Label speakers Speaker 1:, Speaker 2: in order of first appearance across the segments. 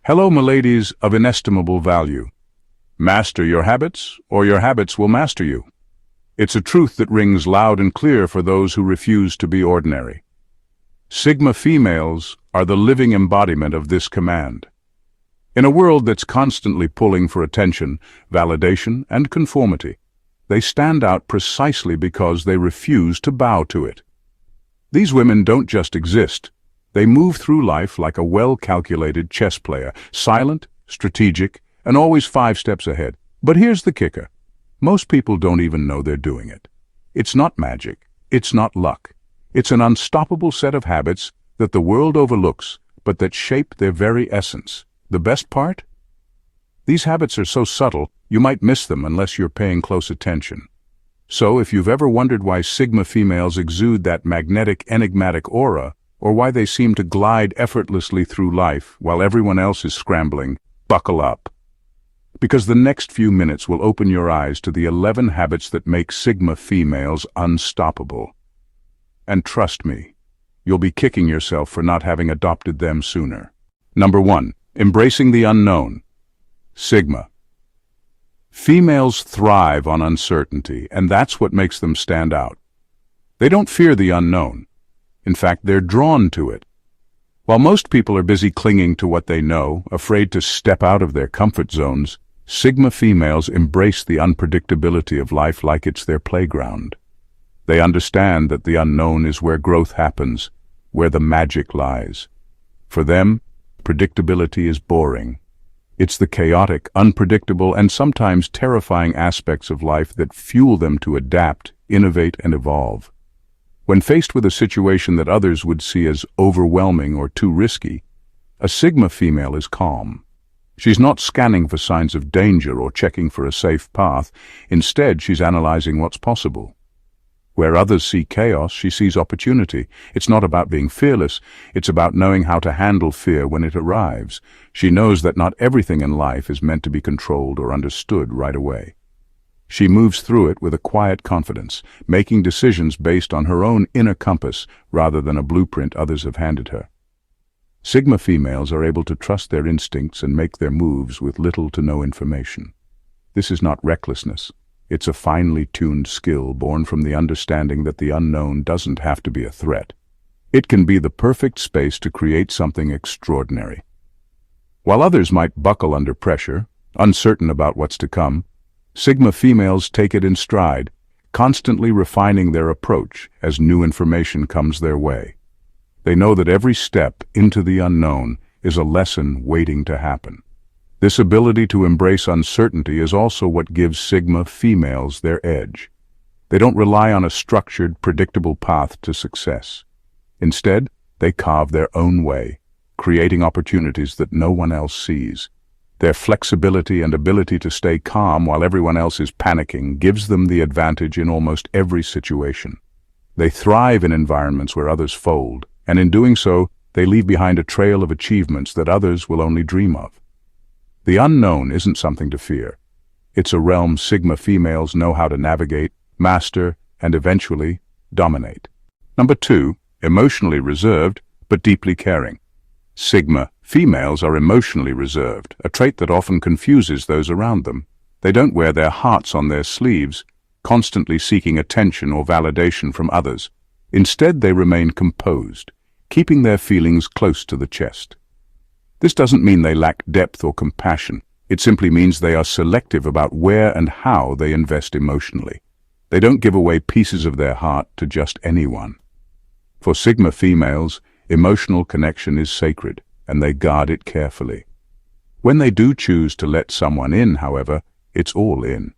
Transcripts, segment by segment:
Speaker 1: Hello, miladies of inestimable value. Master your habits, or your habits will master you. It's a truth that rings loud and clear for those who refuse to be ordinary. Sigma females are the living embodiment of this command. In a world that's constantly pulling for attention, validation, and conformity, they stand out precisely because they refuse to bow to it. These women don't just exist. They move through life like a well-calculated chess player, silent, strategic, and always 5 steps ahead. But here's the kicker. Most people don't even know they're doing it. It's not magic. It's not luck. It's an unstoppable set of habits that the world overlooks, but that shape their very essence. The best part? These habits are so subtle, you might miss them unless you're paying close attention. So if you've ever wondered why Sigma females exude that magnetic, enigmatic aura, or why they seem to glide effortlessly through life while everyone else is scrambling, buckle up. Because the next few minutes will open your eyes to the 11 habits that make Sigma females unstoppable. And trust me, you'll be kicking yourself for not having adopted them sooner. Number 1. Embracing the unknown. Sigma. Females thrive on uncertainty, and that's what makes them stand out. They don't fear the unknown. In fact, they're drawn to it. While most people are busy clinging to what they know, afraid to step out of their comfort zones, Sigma females embrace the unpredictability of life like it's their playground. They understand that the unknown is where growth happens, where the magic lies. For them, predictability is boring. It's the chaotic, unpredictable, and sometimes terrifying aspects of life that fuel them to adapt, innovate, and evolve. When faced with a situation that others would see as overwhelming or too risky, a Sigma female is calm. She's not scanning for signs of danger or checking for a safe path. Instead, she's analyzing what's possible. Where others see chaos, she sees opportunity. It's not about being fearless, it's about knowing how to handle fear when it arrives. She knows that not everything in life is meant to be controlled or understood right away. She moves through it with a quiet confidence, making decisions based on her own inner compass rather than a blueprint others have handed her. Sigma females are able to trust their instincts and make their moves with little to no information. This is not recklessness. It's a finely tuned skill born from the understanding that the unknown doesn't have to be a threat. It can be the perfect space to create something extraordinary. While others might buckle under pressure, uncertain about what's to come, Sigma females take it in stride, constantly refining their approach as new information comes their way. They know that every step into the unknown is a lesson waiting to happen. This ability to embrace uncertainty is also what gives Sigma females their edge. They don't rely on a structured, predictable path to success. Instead, they carve their own way, creating opportunities that no one else sees. Their flexibility and ability to stay calm while everyone else is panicking gives them the advantage in almost every situation. They thrive in environments where others fold, and in doing so, they leave behind a trail of achievements that others will only dream of. The unknown isn't something to fear. It's a realm Sigma females know how to navigate, master, and eventually dominate. Number 2, emotionally reserved, but deeply caring. Sigma females are emotionally reserved, a trait that often confuses those around them. They don't wear their hearts on their sleeves, constantly seeking attention or validation from others. Instead, they remain composed, keeping their feelings close to the chest. This doesn't mean they lack depth or compassion. It simply means they are selective about where and how they invest emotionally. They don't give away pieces of their heart to just anyone. For Sigma females, emotional connection is sacred, and they guard it carefully. When they do choose to let someone in, however, it's all in.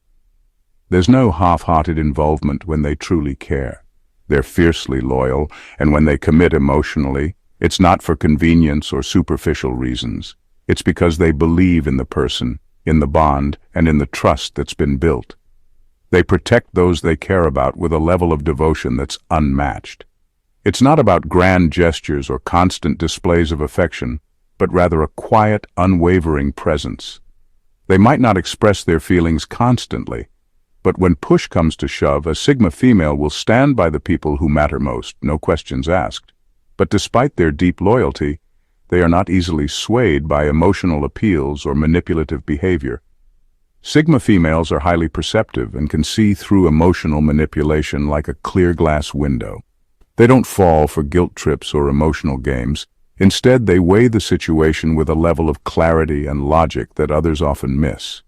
Speaker 1: There's no half-hearted involvement when they truly care. They're fiercely loyal, and when they commit emotionally, it's not for convenience or superficial reasons. It's because they believe in the person, in the bond, and in the trust that's been built. They protect those they care about with a level of devotion that's unmatched. It's not about grand gestures or constant displays of affection, but rather a quiet, unwavering presence. They might not express their feelings constantly, but when push comes to shove, a Sigma female will stand by the people who matter most, no questions asked. But despite their deep loyalty, They are not easily swayed by emotional appeals or manipulative behavior. Sigma females are highly perceptive and can see through emotional manipulation like a clear glass window. They don't fall for guilt trips or emotional games. Instead, they weigh the situation with a level of clarity and logic that others often miss.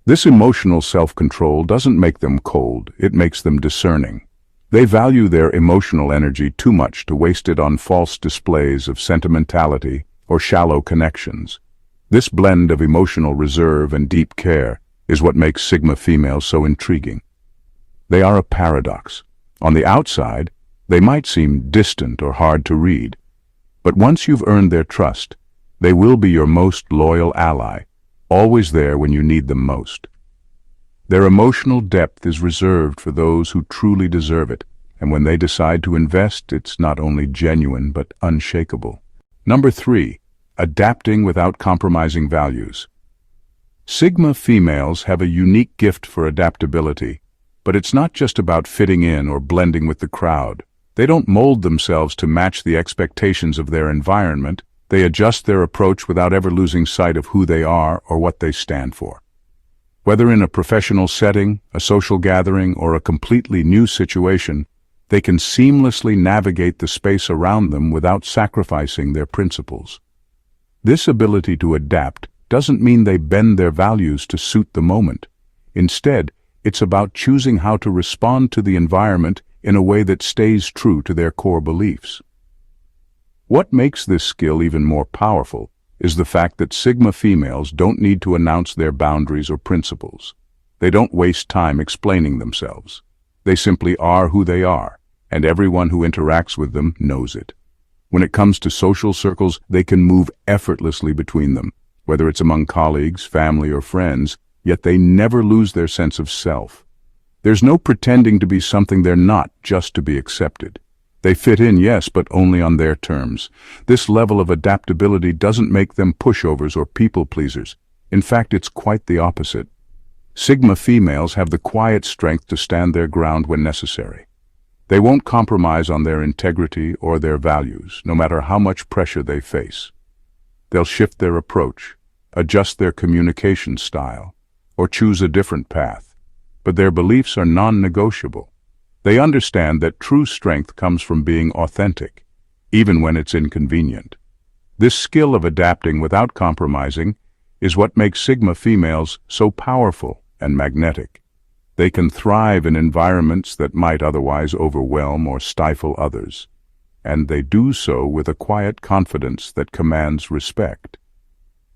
Speaker 1: This emotional self-control doesn't make them cold, it makes them discerning. They value their emotional energy too much to waste it on false displays of sentimentality or shallow connections. This blend of emotional reserve and deep care is what makes Sigma females so intriguing. They are a paradox. On the outside, they might seem distant or hard to read. But once you've earned their trust, they will be your most loyal ally, always there when you need them most. Their emotional depth is reserved for those who truly deserve it, and when they decide to invest, it's not only genuine but unshakable. Number 3, adapting without compromising values. Sigma females have a unique gift for adaptability, but it's not just about fitting in or blending with the crowd. They don't mold themselves to match the expectations of their environment. They adjust their approach without ever losing sight of who they are or what they stand for. Whether in a professional setting, a social gathering, or a completely new situation, they can seamlessly navigate the space around them without sacrificing their principles. This ability to adapt doesn't mean they bend their values to suit the moment. Instead, it's about choosing how to respond to the environment in a way that stays true to their core beliefs. What makes this skill even more powerful is the fact that Sigma females don't need to announce their boundaries or principles. They don't waste time explaining themselves. They simply are who they are, and everyone who interacts with them knows it. When it comes to social circles, they can move effortlessly between them, whether it's among colleagues, family, or friends, yet they never lose their sense of self. There's no pretending to be something they're not just to be accepted. They fit in, yes, but only on their terms. This level of adaptability doesn't make them pushovers or people-pleasers. In fact, it's quite the opposite. Sigma females have the quiet strength to stand their ground when necessary. They won't compromise on their integrity or their values, no matter how much pressure they face. They'll shift their approach, adjust their communication style, or choose a different path. But their beliefs are non-negotiable. They understand that true strength comes from being authentic, even when it's inconvenient. This skill of adapting without compromising is what makes Sigma females so powerful and magnetic. They can thrive in environments that might otherwise overwhelm or stifle others, and they do so with a quiet confidence that commands respect.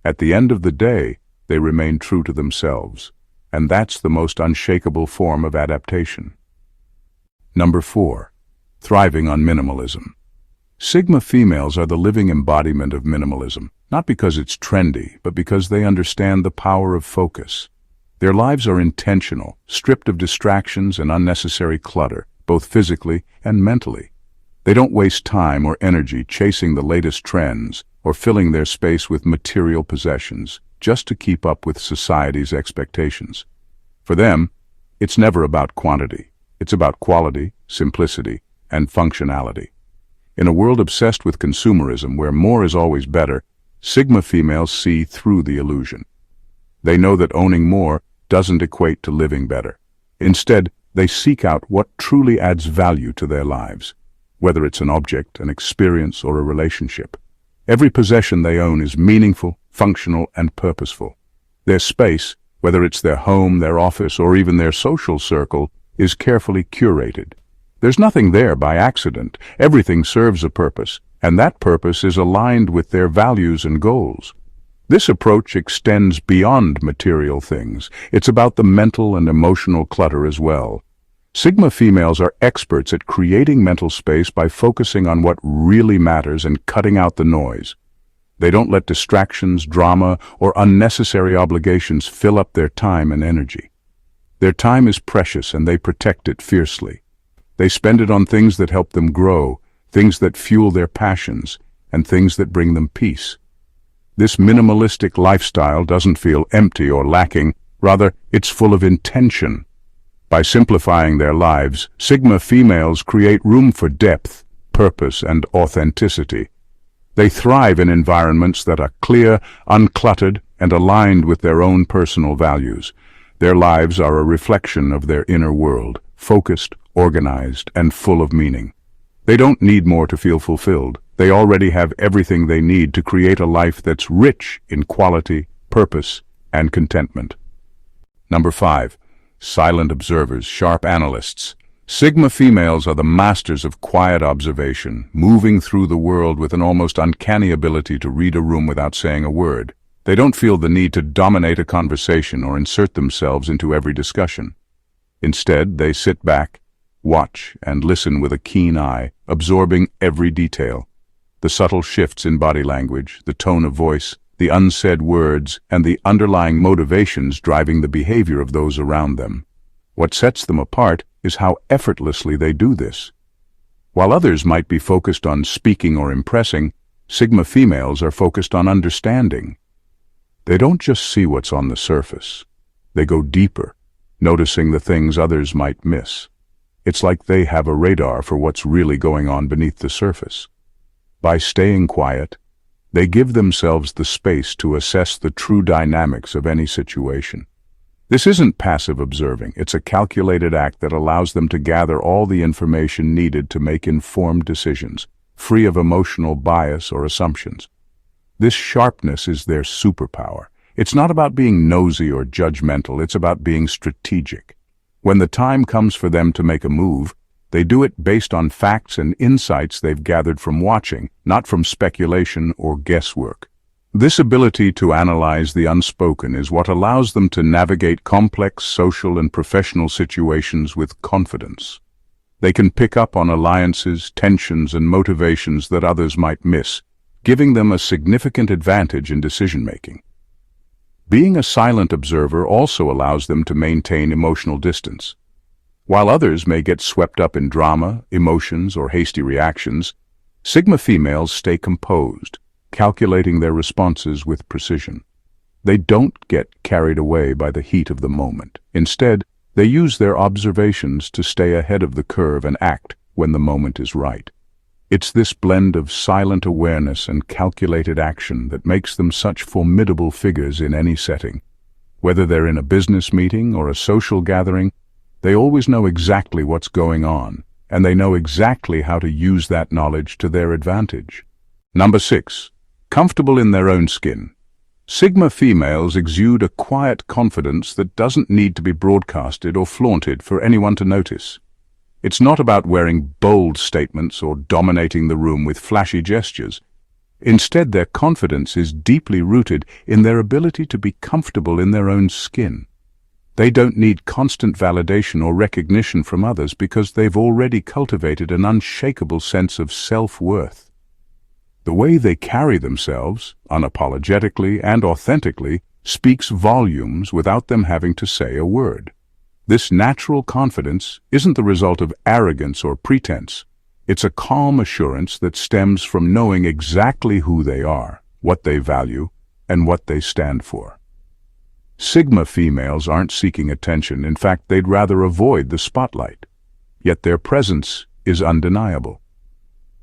Speaker 1: At the end of the day, they remain true to themselves, and that's the most unshakable form of adaptation. Number 4, thriving on minimalism. Sigma females are the living embodiment of minimalism, not because it's trendy, but because they understand the power of focus. Their lives are intentional, stripped of distractions and unnecessary clutter, both physically and mentally. They don't waste time or energy chasing the latest trends or filling their space with material possessions just to keep up with society's expectations. For them, it's never about quantity. It's about quality, simplicity, and functionality. In a world obsessed with consumerism where more is always better, Sigma females see through the illusion. They know that owning more doesn't equate to living better. Instead, they seek out what truly adds value to their lives, whether it's an object, an experience, or a relationship. Every possession they own is meaningful, functional, and purposeful. Their space, whether it's their home, their office, or even their social circle, is carefully curated. There's nothing there by accident. Everything serves a purpose, and that purpose is aligned with their values and goals. This approach extends beyond material things. It's about the mental and emotional clutter as well. Sigma females are experts at creating mental space by focusing on what really matters and cutting out the noise. They don't let distractions, drama, or unnecessary obligations fill up their time and energy. Their time is precious and they protect it fiercely. They spend it on things that help them grow, things that fuel their passions, and things that bring them peace. This minimalistic lifestyle doesn't feel empty or lacking, rather, it's full of intention. By simplifying their lives, Sigma females create room for depth, purpose, and authenticity. They thrive in environments that are clear, uncluttered, and aligned with their own personal values. Their lives are a reflection of their inner world, focused, organized, and full of meaning. They don't need more to feel fulfilled. They already have everything they need to create a life that's rich in quality, purpose, and contentment. Number 5. Silent observers, sharp analysts. Sigma females are the masters of quiet observation, moving through the world with an almost uncanny ability to read a room without saying a word. They don't feel the need to dominate a conversation or insert themselves into every discussion. Instead, they sit back, watch, and listen with a keen eye, absorbing every detail. The subtle shifts in body language, the tone of voice, the unsaid words, and the underlying motivations driving the behavior of those around them. What sets them apart is how effortlessly they do this. While others might be focused on speaking or impressing, Sigma females are focused on understanding. They don't just see what's on the surface. They go deeper, noticing the things others might miss. It's like they have a radar for what's really going on beneath the surface. By staying quiet, they give themselves the space to assess the true dynamics of any situation. This isn't passive observing, it's a calculated act that allows them to gather all the information needed to make informed decisions, free of emotional bias or assumptions. This sharpness is their superpower. It's not about being nosy or judgmental, it's about being strategic. When the time comes for them to make a move, they do it based on facts and insights they've gathered from watching, not from speculation or guesswork. This ability to analyze the unspoken is what allows them to navigate complex social and professional situations with confidence. They can pick up on alliances, tensions, and motivations that others might miss, giving them a significant advantage in decision-making. Being a silent observer also allows them to maintain emotional distance. While others may get swept up in drama, emotions, or hasty reactions, Sigma females stay composed, calculating their responses with precision. They don't get carried away by the heat of the moment. Instead, they use their observations to stay ahead of the curve and act when the moment is right. It's this blend of silent awareness and calculated action that makes them such formidable figures in any setting. Whether they're in a business meeting or a social gathering, they always know exactly what's going on, and they know exactly how to use that knowledge to their advantage. Number 6. Comfortable in their own skin. Sigma females exude a quiet confidence that doesn't need to be broadcasted or flaunted for anyone to notice. It's not about wearing bold statements or dominating the room with flashy gestures. Instead, their confidence is deeply rooted in their ability to be comfortable in their own skin. They don't need constant validation or recognition from others because they've already cultivated an unshakable sense of self-worth. The way they carry themselves, unapologetically and authentically, speaks volumes without them having to say a word. This natural confidence isn't the result of arrogance or pretense. It's a calm assurance that stems from knowing exactly who they are, what they value, and what they stand for. Sigma females aren't seeking attention. In fact, they'd rather avoid the spotlight. Yet their presence is undeniable.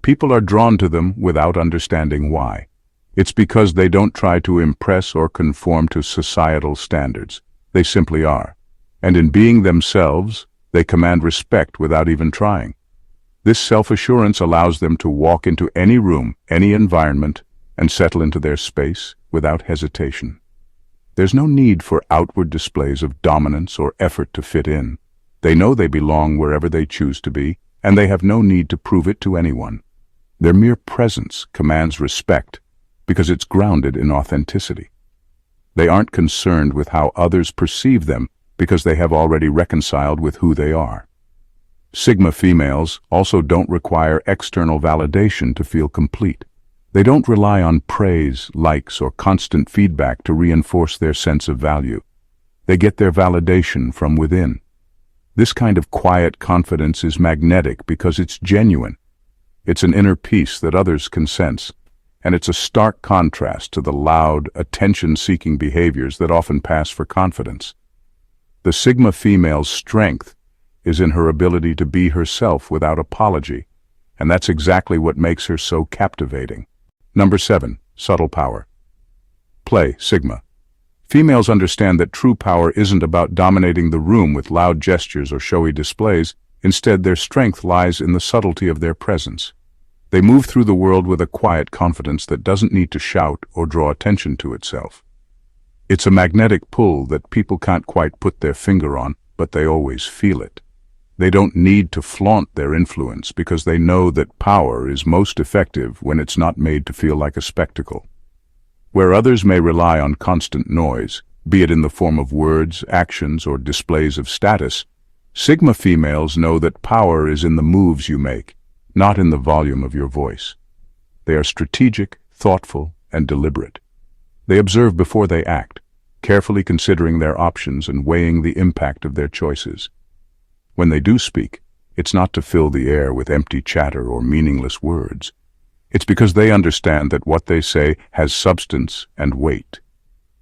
Speaker 1: People are drawn to them without understanding why. It's because they don't try to impress or conform to societal standards. They simply are. And in being themselves, they command respect without even trying. This self-assurance allows them to walk into any room, any environment, and settle into their space without hesitation. There's no need for outward displays of dominance or effort to fit in. They know they belong wherever they choose to be, and they have no need to prove it to anyone. Their mere presence commands respect because it's grounded in authenticity. They aren't concerned with how others perceive them because they have already reconciled with who they are. Sigma females also don't require external validation to feel complete. They don't rely on praise, likes, or constant feedback to reinforce their sense of value. They get their validation from within. This kind of quiet confidence is magnetic because it's genuine. It's an inner peace that others can sense, and it's a stark contrast to the loud, attention-seeking behaviors that often pass for confidence. The Sigma female's strength is in her ability to be herself without apology, and that's exactly what makes her so captivating. Number 7. Subtle power. Play, Sigma. Females understand that true power isn't about dominating the room with loud gestures or showy displays. Instead, their strength lies in the subtlety of their presence. They move through the world with a quiet confidence that doesn't need to shout or draw attention to itself. It's a magnetic pull that people can't quite put their finger on, but they always feel it. They don't need to flaunt their influence because they know that power is most effective when it's not made to feel like a spectacle. Where others may rely on constant noise, be it in the form of words, actions, or displays of status, Sigma females know that power is in the moves you make, not in the volume of your voice. They are strategic, thoughtful, and deliberate. They observe before they act, carefully considering their options and weighing the impact of their choices. When they do speak, it's not to fill the air with empty chatter or meaningless words. It's because they understand that what they say has substance and weight.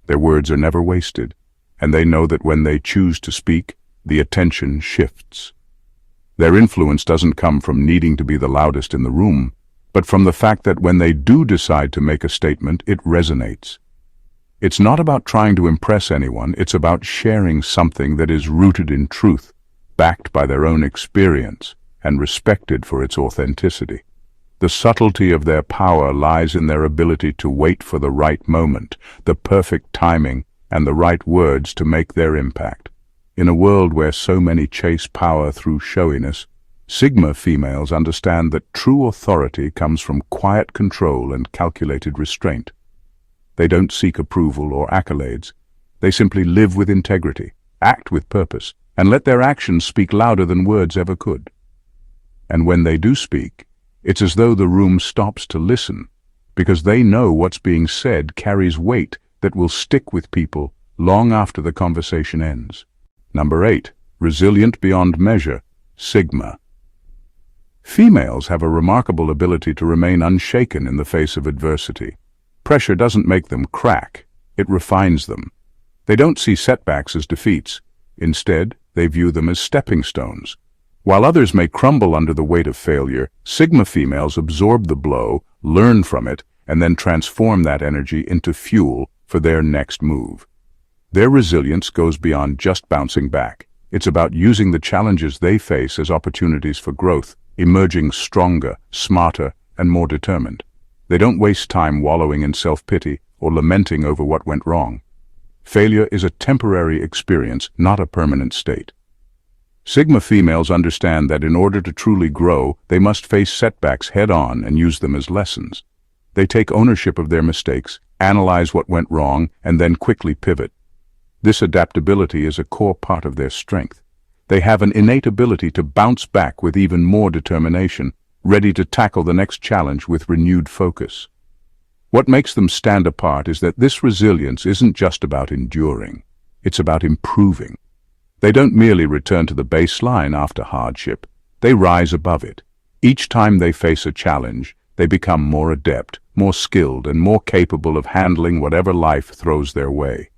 Speaker 1: Their words are never wasted, and they know that when they choose to speak, the attention shifts. Their influence doesn't come from needing to be the loudest in the room, but from the fact that when they do decide to make a statement, it resonates. It's not about trying to impress anyone, it's about sharing something that is rooted in truth, backed by their own experience, and respected for its authenticity. The subtlety of their power lies in their ability to wait for the right moment, the perfect timing, and the right words to make their impact. In a world where so many chase power through showiness, Sigma females understand that true authority comes from quiet control and calculated restraint. They don't seek approval or accolades. They simply live with integrity, act with purpose, and let their actions speak louder than words ever could. And when they do speak, it's as though the room stops to listen, because they know what's being said carries weight that will stick with people long after the conversation ends. Number 8. Resilient beyond measure, Sigma. Females have a remarkable ability to remain unshaken in the face of adversity. Pressure doesn't make them crack, it refines them. They don't see setbacks as defeats. Instead, they view them as stepping stones. While others may crumble under the weight of failure, Sigma females absorb the blow, learn from it, and then transform that energy into fuel for their next move. Their resilience goes beyond just bouncing back. It's about using the challenges they face as opportunities for growth, emerging stronger, smarter, and more determined. They don't waste time wallowing in self-pity or lamenting over what went wrong. Failure is a temporary experience, not a permanent state. Sigma females understand that in order to truly grow, they must face setbacks head-on and use them as lessons. They take ownership of their mistakes, analyze what went wrong, and then quickly pivot. This adaptability is a core part of their strength. They have an innate ability to bounce back with even more determination, ready to tackle the next challenge with renewed focus. What makes them stand apart is that this resilience isn't just about enduring, it's about improving. They don't merely return to the baseline after hardship, they rise above it. Each time they face a challenge, they become more adept, more skilled, and more capable of handling whatever life throws their way.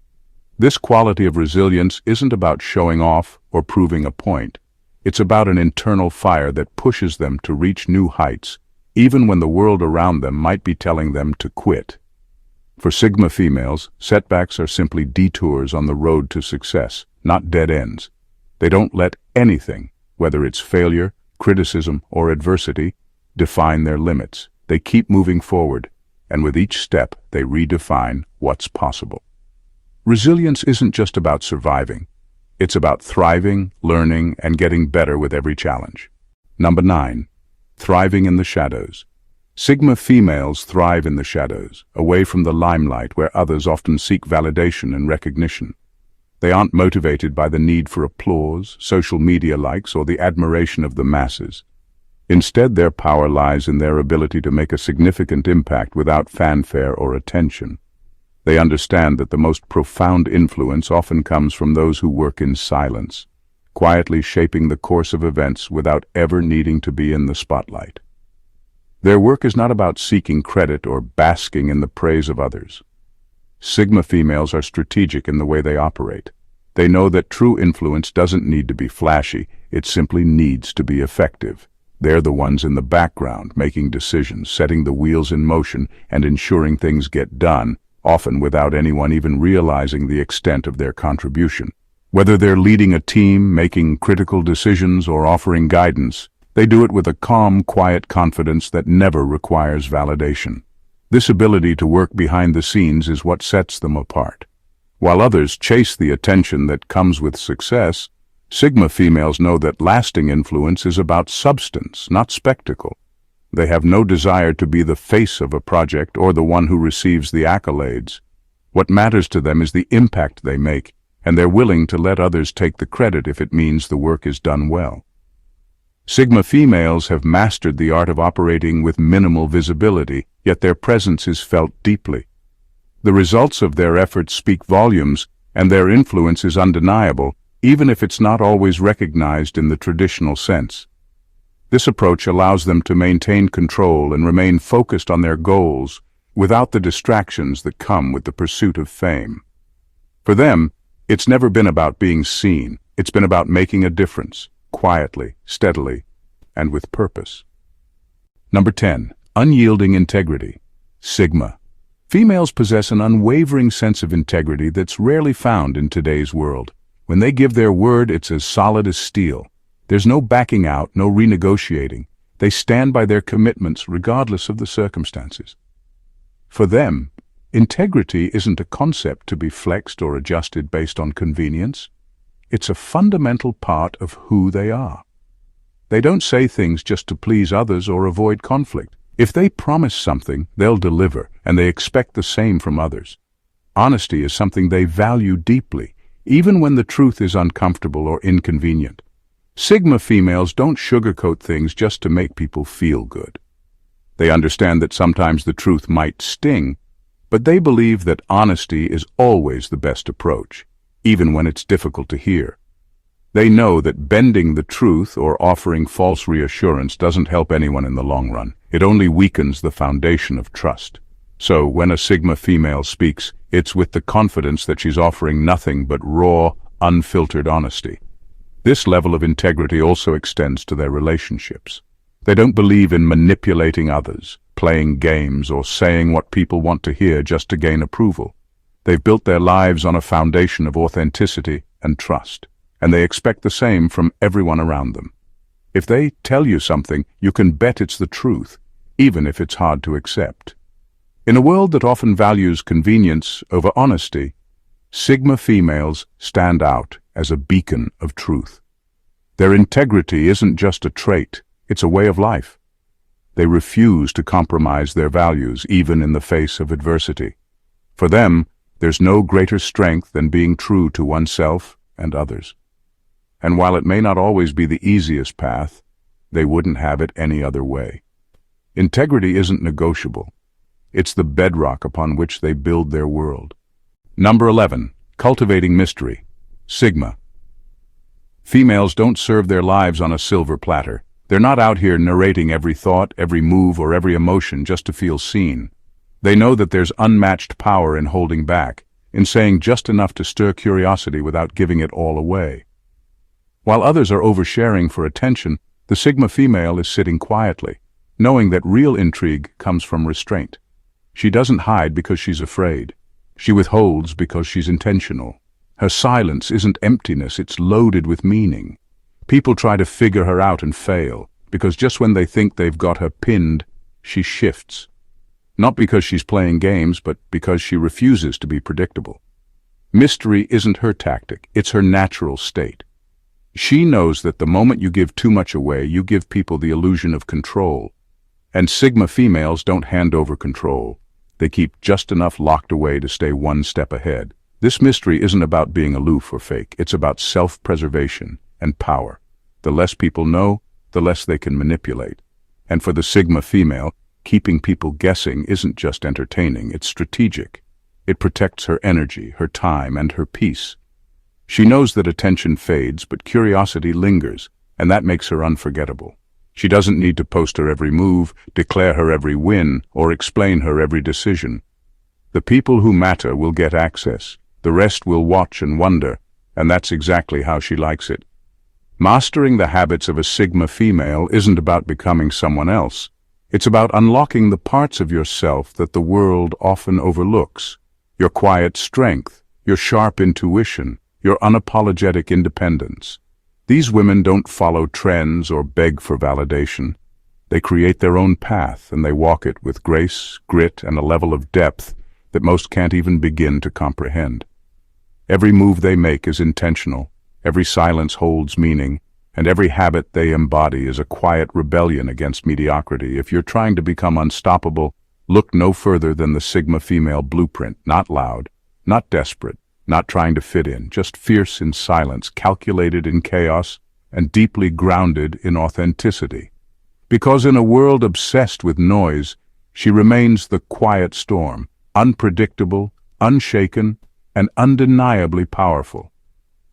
Speaker 1: This quality of resilience isn't about showing off or proving a point. It's about an internal fire that pushes them to reach new heights, even when the world around them might be telling them to quit. For Sigma females, setbacks are simply detours on the road to success, not dead ends. They don't let anything, whether it's failure, criticism, or adversity, define their limits. They keep moving forward, and with each step, they redefine what's possible. Resilience isn't just about surviving. It's about thriving, learning, and getting better with every challenge. Number 9. Thriving in the shadows. Sigma females thrive in the shadows, away from the limelight where others often seek validation and recognition. They aren't motivated by the need for applause, social media likes, or the admiration of the masses. Instead, their power lies in their ability to make a significant impact without fanfare or attention. They understand that the most profound influence often comes from those who work in silence, quietly shaping the course of events without ever needing to be in the spotlight. Their work is not about seeking credit or basking in the praise of others. Sigma females are strategic in the way they operate. They know that true influence doesn't need to be flashy, it simply needs to be effective. They're the ones in the background, making decisions, setting the wheels in motion, and ensuring things get done, often without anyone even realizing the extent of their contribution. Whether they're leading a team, making critical decisions, or offering guidance, they do it with a calm, quiet confidence that never requires validation. This ability to work behind the scenes is what sets them apart. While others chase the attention that comes with success, Sigma females know that lasting influence is about substance, not spectacle. They have no desire to be the face of a project or the one who receives the accolades. What matters to them is the impact they make, and they're willing to let others take the credit if it means the work is done well. Sigma females have mastered the art of operating with minimal visibility, yet their presence is felt deeply. The results of their efforts speak volumes, and their influence is undeniable, even if it's not always recognized in the traditional sense. This approach allows them to maintain control and remain focused on their goals without the distractions that come with the pursuit of fame. For them, it's never been about being seen. It's been about making a difference, quietly, steadily, and with purpose. Number 10. Unyielding integrity. Sigma. Females possess an unwavering sense of integrity that's rarely found in today's world. When they give their word, it's as solid as steel. There's no backing out, no renegotiating. They stand by their commitments regardless of the circumstances. For them, integrity isn't a concept to be flexed or adjusted based on convenience. It's a fundamental part of who they are. They don't say things just to please others or avoid conflict. If they promise something, they'll deliver, and they expect the same from others. Honesty is something they value deeply, even when the truth is uncomfortable or inconvenient. Sigma females don't sugarcoat things just to make people feel good. They understand that sometimes the truth might sting, but they believe that honesty is always the best approach, even when it's difficult to hear. They know that bending the truth or offering false reassurance doesn't help anyone in the long run. It only weakens the foundation of trust. So when a Sigma female speaks, it's with the confidence that she's offering nothing but raw, unfiltered honesty. This level of integrity also extends to their relationships. They don't believe in manipulating others, playing games, or saying what people want to hear just to gain approval. They've built their lives on a foundation of authenticity and trust, and they expect the same from everyone around them. If they tell you something, you can bet it's the truth, even if it's hard to accept. In a world that often values convenience over honesty, Sigma females stand out as a beacon of truth. Their integrity isn't just a trait, it's a way of life. They refuse to compromise their values, even in the face of adversity. For them, there's no greater strength than being true to oneself and others. And while it may not always be the easiest path, they wouldn't have it any other way. Integrity isn't negotiable. It's the bedrock upon which they build their world. Number 11. Cultivating mystery. Sigma. Females don't serve their lives on a silver platter. They're not out here narrating every thought, every move, or every emotion just to feel seen. They know that there's unmatched power in holding back, in saying just enough to stir curiosity without giving it all away. While others are oversharing for attention, the Sigma female is sitting quietly, knowing that real intrigue comes from restraint. She doesn't hide because she's afraid. She withholds because she's intentional. Her silence isn't emptiness, it's loaded with meaning. People try to figure her out and fail, because just when they think they've got her pinned, she shifts. Not because she's playing games, but because she refuses to be predictable. Mystery isn't her tactic, it's her natural state. She knows that the moment you give too much away, you give people the illusion of control. And Sigma females don't hand over control. They keep just enough locked away to stay one step ahead. This mystery isn't about being aloof or fake. It's about self-preservation and power. The less people know, the less they can manipulate. And for the Sigma female, keeping people guessing isn't just entertaining, it's strategic. It protects her energy, her time, and her peace. She knows that attention fades, but curiosity lingers, and that makes her unforgettable. She doesn't need to post her every move, declare her every win, or explain her every decision. The people who matter will get access. The rest will watch and wonder, and that's exactly how she likes it. Mastering the habits of a Sigma female isn't about becoming someone else. It's about unlocking the parts of yourself that the world often overlooks. Your quiet strength, your sharp intuition, your unapologetic independence. These women don't follow trends or beg for validation. They create their own path, and they walk it with grace, grit, and a level of depth that most can't even begin to comprehend. Every move they make is intentional, every silence holds meaning, and every habit they embody is a quiet rebellion against mediocrity. If you're trying to become unstoppable, look no further than the Sigma female blueprint. Not loud, not desperate, not trying to fit in, just fierce in silence, calculated in chaos, and deeply grounded in authenticity. Because in a world obsessed with noise, she remains the quiet storm, unpredictable, unshaken, and undeniably powerful.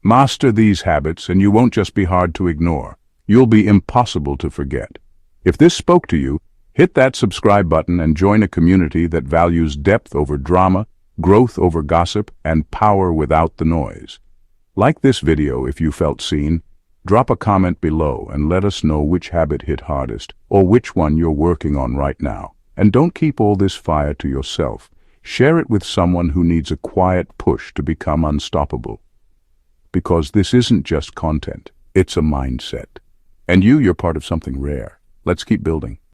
Speaker 1: Master these habits and you won't just be hard to ignore. You'll be impossible to forget. If this spoke to you, hit that subscribe button and join a community that values depth over drama, growth over gossip, and power without the noise. Like this video if you felt seen. Drop a comment below and let us know which habit hit hardest or which one you're working on right now. And don't keep all this fire to yourself. Share it with someone who needs a quiet push to become unstoppable. Because this isn't just content, it's a mindset. And you're part of something rare. Let's keep building.